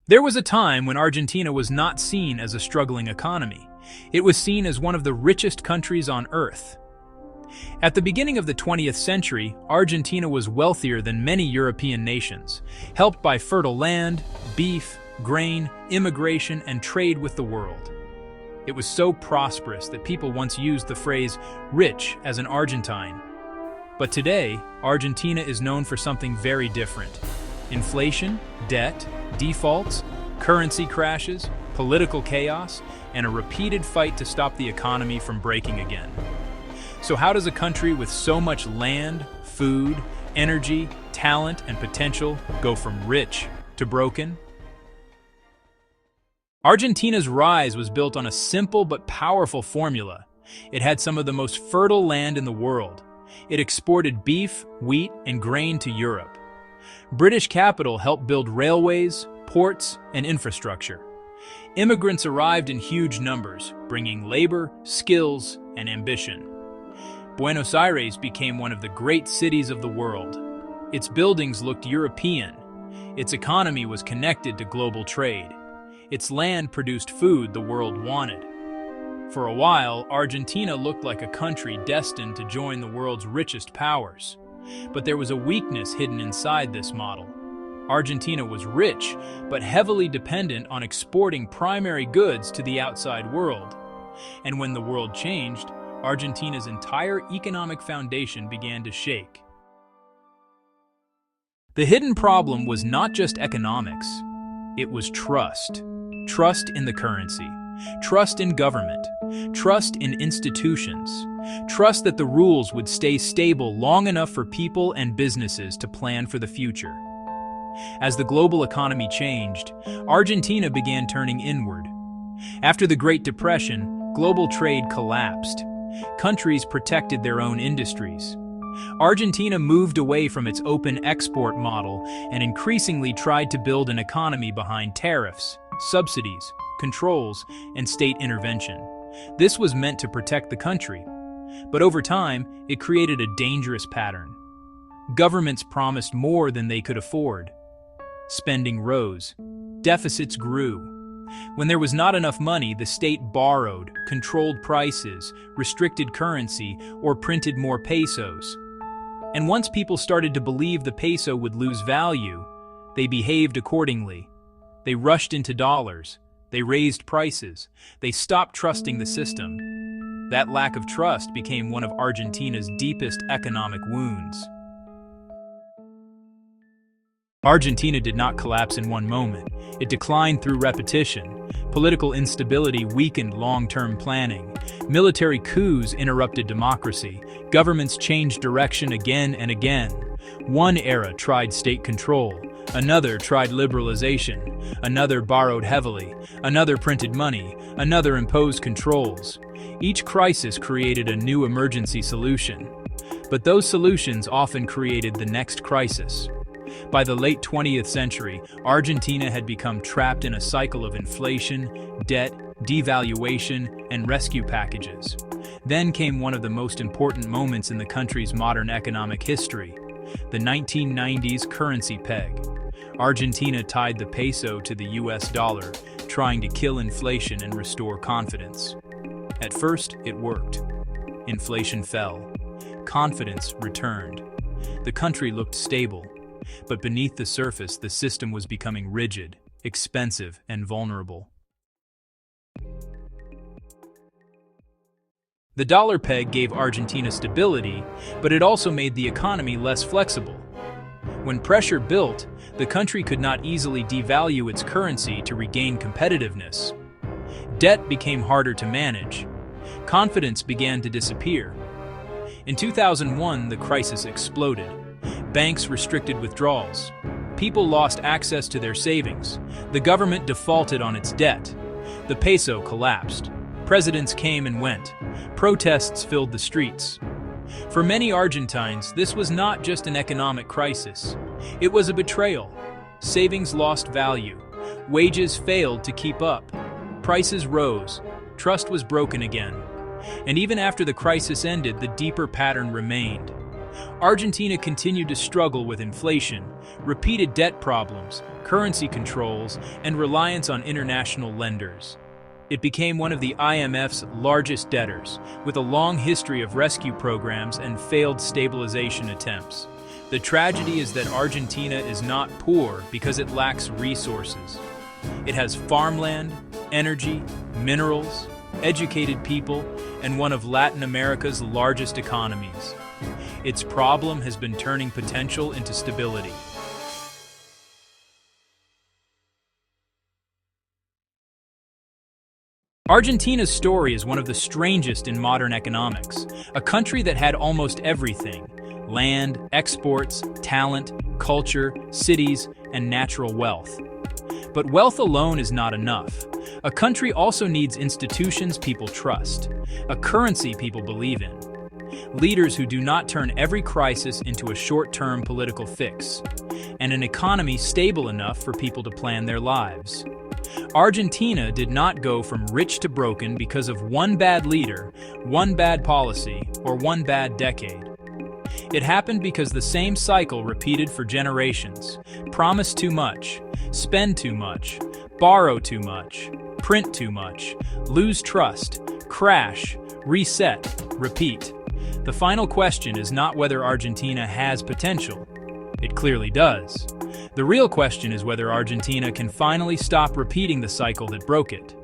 There was a time when Argentina was not seen as a struggling economy. It was seen as one of the richest countries on Earth. At the beginning of the 20th century, Argentina was wealthier than many European nations, helped by fertile land, beef, grain, immigration, and trade with the world. It was so prosperous that people once used the phrase rich as an Argentine. But today, Argentina is known for something very different. Inflation, debt, defaults, currency crashes, political chaos, and a repeated fight to stop the economy from breaking again. So how does a country with so much land, food, energy, talent, and potential go from rich to broken? Argentina's rise was built on a simple but powerful formula. It had some of the most fertile land in the world. It exported beef, wheat, and grain to Europe. British capital helped build railways, ports, and infrastructure. Immigrants arrived in huge numbers, bringing labor, skills, and ambition. Buenos Aires became one of the great cities of the world. Its buildings looked European. Its economy was connected to global trade. Its land produced food the world wanted. For a while, Argentina looked like a country destined to join the world's richest powers. But there was a weakness hidden inside this model. Argentina was rich, but heavily dependent on exporting primary goods to the outside world. And when the world changed, Argentina's entire economic foundation began to shake. The hidden problem was not just economics. It was trust. Trust in the currency. Trust in government. Trust in institutions. Trust that the rules would stay stable long enough for people and businesses to plan for the future. As the global economy changed, Argentina began turning inward. After the Great Depression, global trade collapsed. Countries protected their own industries. Argentina moved away from its open export model and increasingly tried to build an economy behind tariffs, subsidies, controls, and state intervention. This was meant to protect the country. But over time, it created a dangerous pattern. Governments promised more than they could afford. Spending rose. Deficits grew. When there was not enough money, the state borrowed, controlled prices, restricted currency, or printed more pesos. And once people started to believe the peso would lose value, they behaved accordingly. They rushed into dollars. They raised prices. They stopped trusting the system. That lack of trust became one of Argentina's deepest economic wounds. Argentina did not collapse in one moment. It declined through repetition. Political instability weakened long-term planning. Military coups interrupted democracy. Governments changed direction again and again. One era tried state control. Another tried liberalization. Another borrowed heavily. Another printed money. Another imposed controls. Each crisis created a new emergency solution. But those solutions often created the next crisis. By the late 20th century, Argentina had become trapped in a cycle of inflation, debt, devaluation, and rescue packages. Then came one of the most important moments in the country's modern economic history, the 1990s currency peg. Argentina tied the peso to the US dollar, trying to kill inflation and restore confidence. At first, it worked. Inflation fell. Confidence returned. The country looked stable. But beneath the surface, the system was becoming rigid, expensive, and vulnerable. The dollar peg gave Argentina stability, but it also made the economy less flexible. When pressure built, the country could not easily devalue its currency to regain competitiveness. Debt became harder to manage. Confidence began to disappear. In 2001, the crisis exploded. Banks restricted withdrawals. People lost access to their savings. The government defaulted on its debt. The peso collapsed. Presidents came and went. Protests filled the streets. For many Argentines, this was not just an economic crisis. It was a betrayal. Savings lost value. Wages failed to keep up. Prices rose. Trust was broken again. And even after the crisis ended, the deeper pattern remained. Argentina continued to struggle with inflation, repeated debt problems, currency controls, and reliance on international lenders. It became one of the IMF's largest debtors, with a long history of rescue programs and failed stabilization attempts. The tragedy is that Argentina is not poor because it lacks resources. It has farmland, energy, minerals, educated people, and one of Latin America's largest economies. Its problem has been turning potential into stability. Argentina's story is one of the strangest in modern economics. A country that had almost everything: land, exports, talent, culture, cities, and natural wealth. But wealth alone is not enough. A country also needs institutions people trust, a currency people believe in, leaders who do not turn every crisis into a short-term political fix, and an economy stable enough for people to plan their lives. Argentina did not go from rich to broken because of one bad leader, one bad policy, or one bad decade. It happened because the same cycle repeated for generations: promise too much, spend too much, borrow too much, print too much, lose trust, crash, reset, repeat. The final question is not whether Argentina has potential. It clearly does. The real question is whether Argentina can finally stop repeating the cycle that broke it.